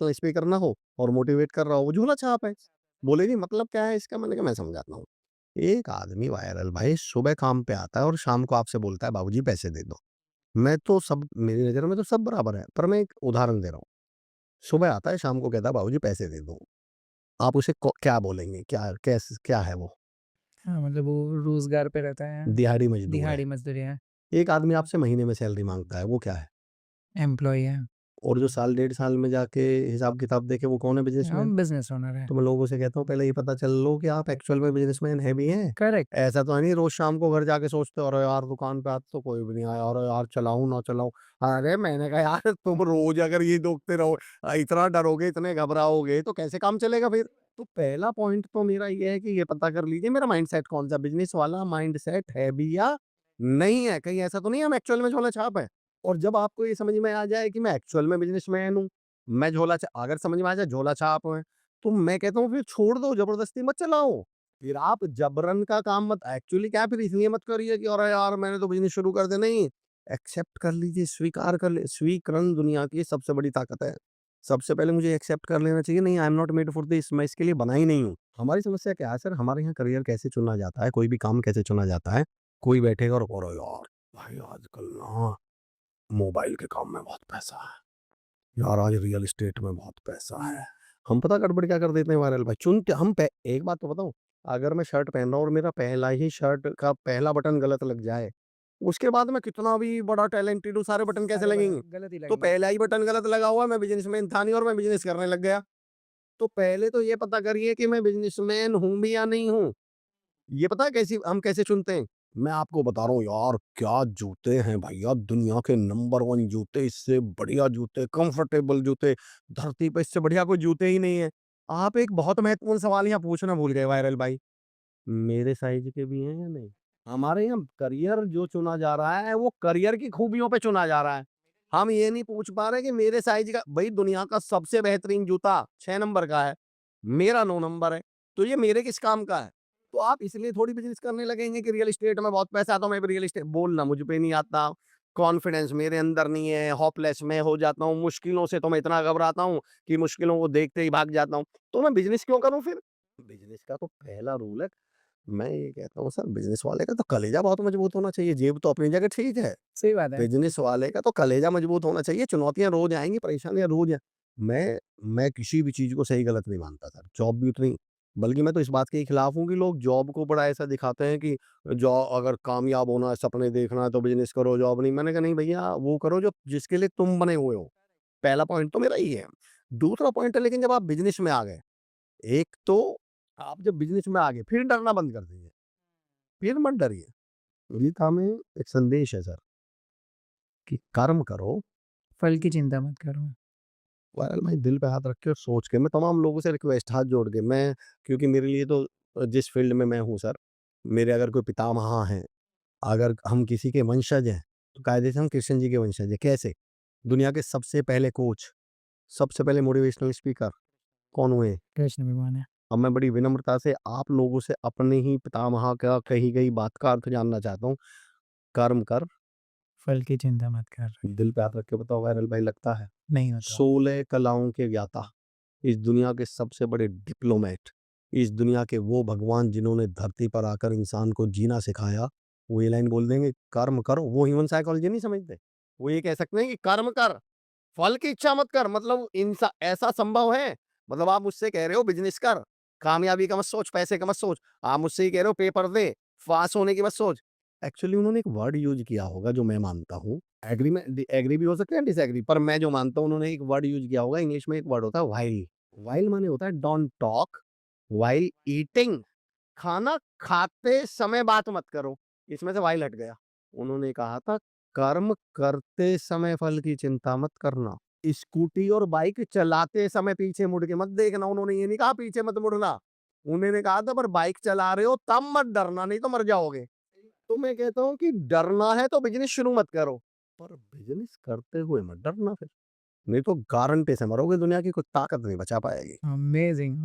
Motivational speaker ना हो और मोटिवेट कर रहा हो, वो झोला छाप है। बोले जी मतलब क्या है इसका? मैंने कहा मैं समझाता हूँ। एक आदमी वायरल भाई सुबह काम पे आता है और शाम को आपसे बोलता है बाबूजी पैसे दे दो। मैं तो सब मेरी नज़र में तो सब बराबर है, पर मैं एक उदाहरण दे रहा हूँ। सुबह आता है, शाम को कहता है बाबूजी पैसे दे दो। आप उसे क्या बोलेंगे? क्या है वो? हाँ, मतलब वो रोज़गार पे रहता है, दिहाड़ी मज़दूर है। दिहाड़ी मज़दूरी है, एक आदमी आपसे महीने में सैलरी माँगता है, वो क्या है? एम्प्लॉयी है, और जो साल डेढ़ साल में जाके हिसाब-किताब देखे वो कौन है? बिज़नेसमैन। बिज़नेस ओनर है। तो मैं लोगों से कहता हूँ पहले ये पता चल लो कि आप एक्चुअल में बिज़नेसमैन हैं भी हैं। करेक्ट। ऐसा तो है नहीं रोज़ शाम को घर जाके सोचते हो अरे यार दुकान पे आज तो कोई भी नहीं आया, अरे यार चलाऊँ ना चलाऊँ। अरे मैंने कहा यार तुम रोज़ अगर ये देखते रहो इतना डरोगे, इतने घबराओगे तो कैसे काम चलेगा फिर? तो पहला पॉइंट तो मेरा ये है कि ये पता कर लीजिए मेरा माइंडसेट कौन-सा बिज़नेस वाला माइंडसेट है भी या नहीं है। कहीं ऐसा तो नहीं है हम एक्चुअल में झोला छाप है। और जब आपको ये समझ में आ जाए कि मैं एक्चुअल में बिज़नेसमैन हूँ, मैं अगर समझ में आ जाए झोला छाप है, तो मैं कहता हूँ फिर छोड़ दो, ज़बरदस्ती मत चलाओ। फिर आप जबरन का काम मत एक्चुअली क्या फिर इसलिए मत करिए कि अरे यार मैंने तो बिज़नेस शुरू कर दिया, नहीं। एक्सेप्ट कर लीजिए, स्वीकार कर ले स्वीकरण दुनिया की सबसे बड़ी ताकत है। सबसे पहले मुझे एक्सेप्ट कर लेना चाहिए, नहीं I am not made for this, मैं इसके लिए बना ही नहीं हूँ। हमारी समस्या क्या है सर, हमारे यहाँ करियर कैसे चुना जाता है, कोई भी काम कैसे चुना जाता है, कोई बैठेगा और अरे यार, भाई आजकल ना मोबाइल के काम में बहुत पैसा है। यार आज रियल एस्टेट में बहुत पैसा है। हम पता गड़बड़ क्या कर देते हैं वायरल भाई, चुनते हम पे एक बात तो बताऊँ, अगर मैं शर्ट पहन रहा हूँ और मेरा पहला ही शर्ट का पहला बटन गलत लग जाए, उसके बाद मैं कितना भी बड़ा टैलेंटेड हूँ, सारे बटन कैसे सारे लगेंगे? गलत ही तो लगेंगे। पहला ही बटन गलत लगा हुआ है, मैं बिज़नेसमैन था नहीं और मैं बिज़नेस करने लग गया। तो पहले तो ये पता करिए कि मैं बिज़नेसमैन हूँ भी या नहीं हूँ। ये पता है कैसे चुनते हैं? मैं आपको बता रहा हूँ यार, क्या जूते हैं भैया, दुनिया के नंबर 1 जूते, इससे बढ़िया जूते, कंफर्टेबल जूते, धरती पे इससे बढ़िया कोई जूते ही नहीं है। आप एक बहुत महत्वपूर्ण सवाल यहाँ पूछना भूल गए वायरल भाई, मेरे साइज़ के भी हैं या नहीं? हमारे यहाँ करियर जो चुना जा रहा है, वो करियर की खूबियों पे चुना जा रहा है। हम ये नहीं पूछ पा रहे कि मेरे साइज़ का भई दुनिया का सबसे बेहतरीन जूता 6 नंबर का है, मेरा 9 नंबर है, तो ये मेरे किस काम का है? तो आप इसलिए थोड़ी बिज़नेस करने लगेंगे कि रियल एस्टेट में बहुत पैसा है तो मैं भी रियल एस्टेट बोलना मुझ पे नहीं आता, कॉन्फिडेंस मेरे अंदर नहीं है, होपलेस मैं हो जाता हूँ, मुश्किलों से तो मैं इतना घबराता हूँ कि मुश्किलों को देखते ही भाग जाता हूँ। तो मैं बिज़नेस क्यों करूँ फिर? बिज़नेस का तो पहला रूल है, मैं ये कहता हूँ सर बिज़नेस वाले का तो कलेजा बहुत मजबूत होना चाहिए, जेब तो अपनी जगह ठीक है। सही बात है। बिज़नेस वाले का तो कलेजा मजबूत होना चाहिए, चुनौतियाँ रोज़ आएँगी, परेशानियाँ रोज़ हैं। मैं किसी भी चीज़ को सही-गलत नहीं मानता सर, जॉब भी उतनी बल्कि मैं तो इस बात के खिलाफ हूँ कि लोग जॉब को बड़ा ऐसा दिखाते हैं कि अगर कामयाब होना है, सपने देखना है तो बिज़नेस करो, जॉब नहीं। मैंने कहा नहीं भैया वो करो जो जिसके लिए तुम बने हुए हो। पहला पॉइंट तो मेरा ये है। दूसरा पॉइंट है लेकिन जब आप बिज़नेस में आ गए, एक तो आप जब बिज़नेस में आ गए, फिर डरना बंद कर दीजिए, फिर मत डरिए। गीता में एक संदेश है सर कि कर्म करो। फल की चिंता मत करो। वायरल भाई दिल पे हाथ रख के और सोच के मैं तमाम लोगों से रिक्वेस्ट हाथ जोड़ के मैं क्योंकि मेरे लिए तो जिस फील्ड में मैं हूँ सर, मेरे अगर कोई पितामह हैं, अगर हम किसी के वंशज हैं, तो कायदे से हम कृष्ण जी के वंशज हैं। कैसे? दुनिया के सबसे पहले कोच, सबसे पहले मोटिवेशनल स्पीकर कौन हुए? कृष्ण भगवान है। अब मैं बड़ी विनम्रता से आप लोगों से अपने ही पितामह का कही गई बात का अर्थ जानना चाहता हूँ। कर्म कर, फल की चिंता मत कर। दिल पे हाथ रख के बताओ वायरल भाई लगता है? नहीं होता। 16 कलाओं के ज्ञाता, इस दुनिया के सबसे बड़े डिप्लोमैट, इस दुनिया के वो भगवान जिन्होंने धरती पर आकर इंसान को जीना सिखाया, वो ये लाइन बोल देंगे कर्म करो, वो ह्यूमन साइकोलॉजी नहीं समझते। वो ये कह सकते हैं कि कर्म कर, फल की इच्छा मत कर मतलब इंसा ऐसा संभव है? मतलब आप मुझसे कह रहे हो बिज़नेस कर, कामयाबी का मत सोच, पैसे का मत सोच। आप मुझसे ये कह रहे हो पेपर दे, पास होने की मत सोच। एक्चुअली उन्होंने एक वर्ड यूज़ किया होगा जो मैं मानता हूँ, एग्री भी हो सकते हैं, डिसएग्री पर मैं जो मानता हूँ उन्होंने एक वर्ड यूज़ किया होगा इंग्लिश में एक वर्ड होता है व्हाइल। व्हाइल माने होता है डोंट टॉक व्हाइल ईटिंग। खाना खाते समय बात मत करो, इसमें से व्हाइल हट गया। उन्होंने कहा था कर्म करते समय फल की चिंता मत करना। स्कूटी और बाइक चलाते समय पीछे मुड़ के मत देखना, उन्होंने ये नहीं कहा पीछे मत मुड़ना। उन्होंने कहा था पर बाइक चला रहे हो तब मत डरना नहीं तो मर जाओगे। तो मैं कहता हूँ कि डरना है तो बिज़नेस शुरू मत करो, पर बिज़नेस करते हुए मत डरना फिर। नहीं तो गारंटी से मरोगे, दुनिया की कोई ताकत नहीं बचा पाएगी। अमेज़िंग!